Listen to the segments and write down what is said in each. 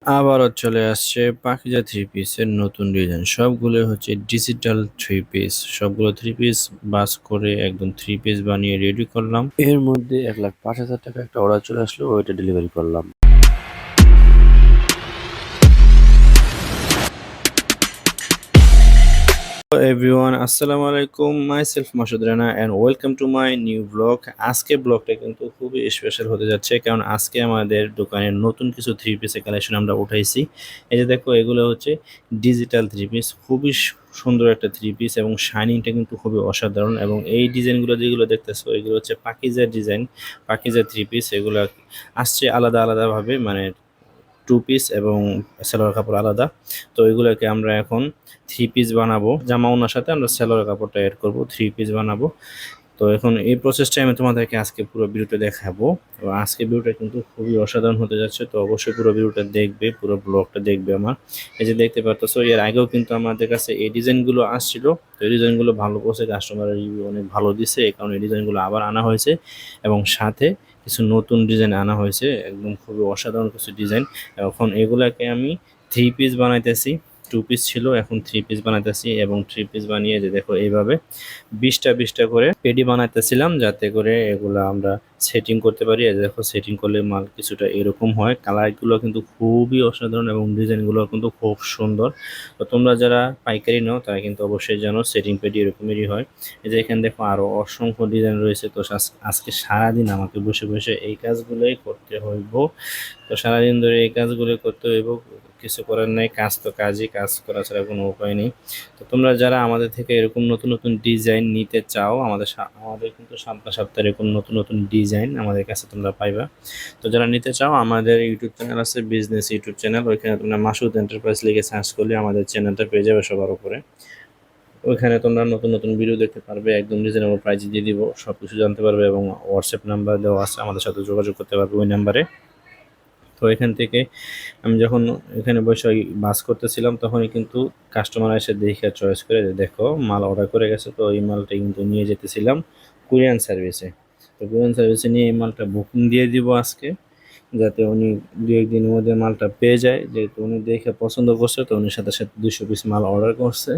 আবারও চলে আসছে পাকিজা থ্রি পিসের নতুন ডিজাইন। সবগুলো হচ্ছে ডিজিটাল থ্রি পিস। সবগুলো থ্রি পিস বাস করে একদম থ্রি পিস বানিয়ে রেডি করলাম। এর মধ্যে 1,05,000 টাকা একটা অর্ডার চলে আসলো, ওইটা ডেলিভারি করলাম। এভরিওয়ান, আসসালামু আলাইকুম। Myself Masud Rana and welcome to my new blog. আজকে ব্লগটা কিন্তু খুবই স্পেশাল হতে যাচ্ছে, কারণ আজকে আমাদের দোকানের নতুন কিছু থ্রি পিসের কালেকশন আমরা উঠাইছি। এই যে দেখো, এগুলো হচ্ছে ডিজিটাল থ্রি পিস। খুবই সুন্দর একটা থ্রি পিস এবং শাইনিংটা কিন্তু খুবই অসাধারণ। এবং এই ডিজাইনগুলো যেগুলো দেখতেছো, এগুলো হচ্ছে Pakiza design, Pakiza three piece. এগুলো আসছে আলাদা আলাদাভাবে, মানে টু পিস এবং সালোয়ার কাপড় আলাদা। তো এগুলোকে আমরা এখন থ্রি পিস বানাবো। জামা ওনার সাথে আমরা সালোয়ার কাপড়টা এড করব, থ্রি পিস বানাবো। তো এখন এই প্রসেসটা আমি তোমাদেরকে আজকে পুরো ভিডিওটা দেখাবো। এবং আজকে ভিডিওটা কিন্তু খুবই অসাধারণ হতে যাচ্ছে। তো অবশ্যই পুরো ভিডিওটা দেখবে, পুরো ব্লগটা দেখবে আমার। এই যে দেখতে পারতেছো, এর আগেও কিন্তু আমাদের কাছে এই ডিজাইনগুলো আসছিল। তো এই ডিজাইনগুলো ভালো পড়ছে, কাস্টমারের রিভিউ অনেক ভালো দিছে, এই কারণে এই ডিজাইনগুলো আবার আনা হয়েছে। এবং সাথে কিছু নতুন ডিজাইন আনা হয়েছে, একদম খুবই অসাধারণ কিছু ডিজাইন। এখন এগুলাকে আমি থ্রি পিস বানাইতেছি। টু পিস ছিল, এখন থ্রি পিস বানাইতেছি। এবং থ্রি পিস বানিয়ে যে দেখো এইভাবে 20টা করে পেডি বানাইতেছিলাম, যাতে করে এগুলা আমরা সেটিং করতে পারি। এই দেখো, সেটিং করলে মাল কিছুটা এরকম হয়। কালারগুলো কিন্তু খুবই অসাধারণ এবং ডিজাইনগুলো কিন্তু খুব সুন্দর। তো তোমরা যারা পাইকারি নাও তারা কিন্তু অবশ্যই জানো সেটিং পেডি এরকমই হয়। এই যে এখানে দেখো আরো অসংখ্য ডিজাইন রয়েছে। তো আজকে সারাদিন আমাকে বসে বসে এই কাজগুলোই করতে হইব। তো সারাদিন ধরে এই কাজগুলো করতে হইব, কিছু করার নাই। কাজ তো কাজই, কাজ করা ছাড়া কোনো উপায় নেই। তো তোমরা যারা আমাদের থেকে এরকম নতুন নতুন ডিজাইন নিতে চাও, আমাদের কিন্তু সপ্তাহে সপ্তাহে এরকম নতুন নতুন ডিজাইন আমাদের কাছে তোমরা পাইবা। তো যারা নিতে চাও, আমাদের ইউটিউব চ্যানেল আছে, বিজনেস ইউটিউব চ্যানেল। ওইখানে তোমরা মাসুদ এন্টারপ্রাইজ লিখে সার্চ করলে আমাদের চ্যানেলটা পেয়ে যাবে সবার উপরে। ওইখানে তোমরা নতুন নতুন ভিডিও দেখতে পারবে, একদম রিজনেবল প্রাইসে দিয়ে দিব, সব কিছু জানতে পারবে। এবং হোয়াটসঅ্যাপ নাম্বার দেওয়া আছে, আমাদের সাথে যোগাযোগ করতে পারবে ওই নাম্বারে। তো এখান থেকে আমি যখন এখানে বসে ওই বাস করতেছিলাম, তখনই কিন্তু কাস্টমার এসে দেখে চয়েস করে যে দেখো মাল অর্ডার করে গেছে। তো এই মালটা কিন্তু নিয়ে যেতেছিলাম কুরিয়ান সার্ভিসে। তো কুরিয়ান সার্ভিসে নিয়ে এই মালটা বুকিং দিয়ে দিব আজকে, যাতে উনি 2-1 দিনের মধ্যে মালটা পেয়ে যায়। যেহেতু উনি দেখে পছন্দ করছে, তো উনি সাথে সাথে 200 পিস মাল অর্ডার করছে।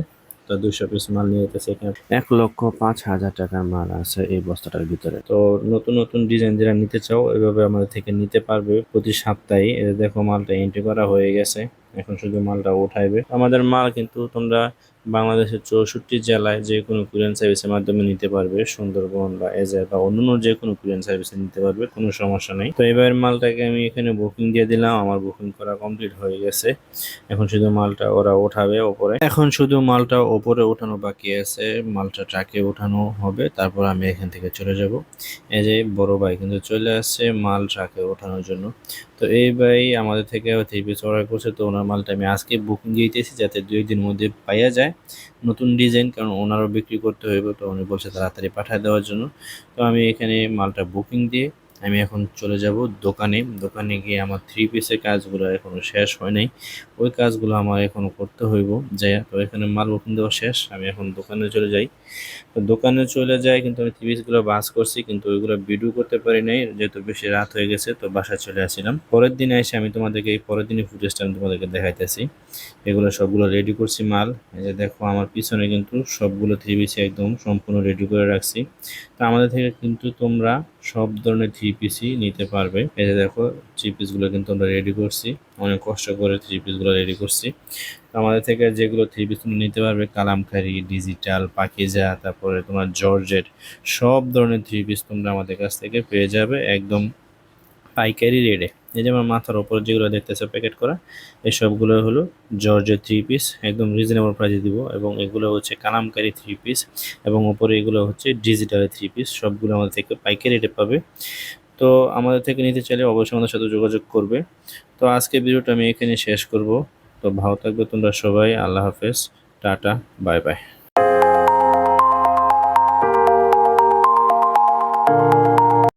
তো 200 পিস মাল নিয়ে যেতেছে। এখানে 1,05,000 টাকার মাল আছে এই বস্তাটার ভিতরে। তো নতুন নতুন ডিজাইন যারা নিতে চাও, এভাবে আমাদের থেকে নিতে পারবে প্রতি সপ্তাহে। এটা দেখো, মালটা এন্ট্রি করা হয়ে গেছে, এখন শুধু মালটা উঠাইবে। আমাদের মাল কিন্তু তোমরা বাংলাদেশের 64 জেলায় যে কোনো কুরিয়ান সার্ভিসের মাধ্যমে নিতে পারবে। সুন্দরবন বা এজের বা অন্যান্য যে কোনো কুরিয়ান সার্ভিসে নিতে পারবে, কোনো সমস্যা নেই। তো এবার মালটাকে আমি এখানে বুকিং দিয়ে দিলাম, আমার বুকিং করা কমপ্লিট হয়ে গেছে। এখন শুধু মালটা ওরা ওঠাবে ওপরে। এখন শুধু মালটা ওপরে ওঠানো বাকি আছে, মালটা ট্রাকে ওঠানো হবে, তারপর আমি এখান থেকে চলে যাব। এই যে বড় ভাই কিন্তু চলে আসছে মাল ট্রাকে ওঠানোর জন্য। তো এই ভাই আমাদের থেকে থ্রি পিস অর্ডার করছে। তো ওনার মালটা আমি আজকে বুকিং দিয়েছি, যাতে 2 দিনের মধ্যে পাইয়া যায় নতুন ডিজাইন, কারণ ওনারও বিক্রি করতে হইব। তো উনি বলছে তাড়াতাড়ি পাঠিয়ে দেওয়ার জন্য। তো আমি এখানে মালটা বুকিং দিয়ে আমি এখন চলে যাব দোকানে। দোকানে গিয়ে আমার থ্রি পিসের কাজগুলো এখনো শেষ হয় নাই, ওই কাজগুলো আমার এখনো করতে হইব। যাই, তো এখানে মাল বুকিং দেওয়া শেষ, আমি এখন দোকানে চলে যাই। তো দোকানে চলে যাই, কিন্তু আমি থ্রি পিসগুলো বাস করছি, কিন্তু ওইগুলো ভিডিও করতে পারি নাই, যেহেতু বেশি রাত হয়ে গেছে। তো বাসায় চলে আসছিলাম। পরের দিনে এসে আমি তোমাদেরকে এই পরের দিনের ফুটেজটা আমি তোমাদেরকে দেখাইতেছি। এগুলো সবগুলো রেডি করছি মাল। এই যে দেখো, আমার পিছনে কিন্তু সবগুলো থ্রি পিস একদম সম্পূর্ণ রেডি করে রাখছি। তো আমাদের থেকে কিন্তু তোমরা সব ধরনের থ্রি পিসই নিতে পারবে। এই যে দেখো, থ্রি পিসগুলো কিন্তু আমরা রেডি করছি, অনেক কষ্ট করে থ্রি পিসগুলো রেডি করছি। তো আমাদের থেকে যেগুলো থ্রি পিস তুমি নিতে পারবে, কালামকারী, ডিজিটাল, পাকিজা, তারপরে তোমার জর্জেট, সব ধরনের থ্রি পিস তোমরা আমাদের কাছ থেকে পেয়ে যাবে একদম পাইকারি রেটে। এই যে আমার মাথার ওপর যেগুলো দেখতেছে প্যাকেট করা, এই সবগুলো হলো জর্জের থ্রি পিস, একদম রিজনেবল প্রাইসে দিব। এবং এগুলো হচ্ছে কালামকারী থ্রি পিস, এবং ওপরে এগুলো হচ্ছে ডিজিটালের থ্রি পিস। সবগুলো আমাদের থেকে পাইকারি রেটে পাবে। তো আমাদের থেকে নিতে চাইলে অবশ্যই আমাদের সাথে যোগাযোগ করবে। তো আজকে ভিডিওটা আমি এখানে শেষ করব। তো ভালো থাকবে তোমরা সবাই, আল্লাহ হাফেজ, টাটা, বাই বাই।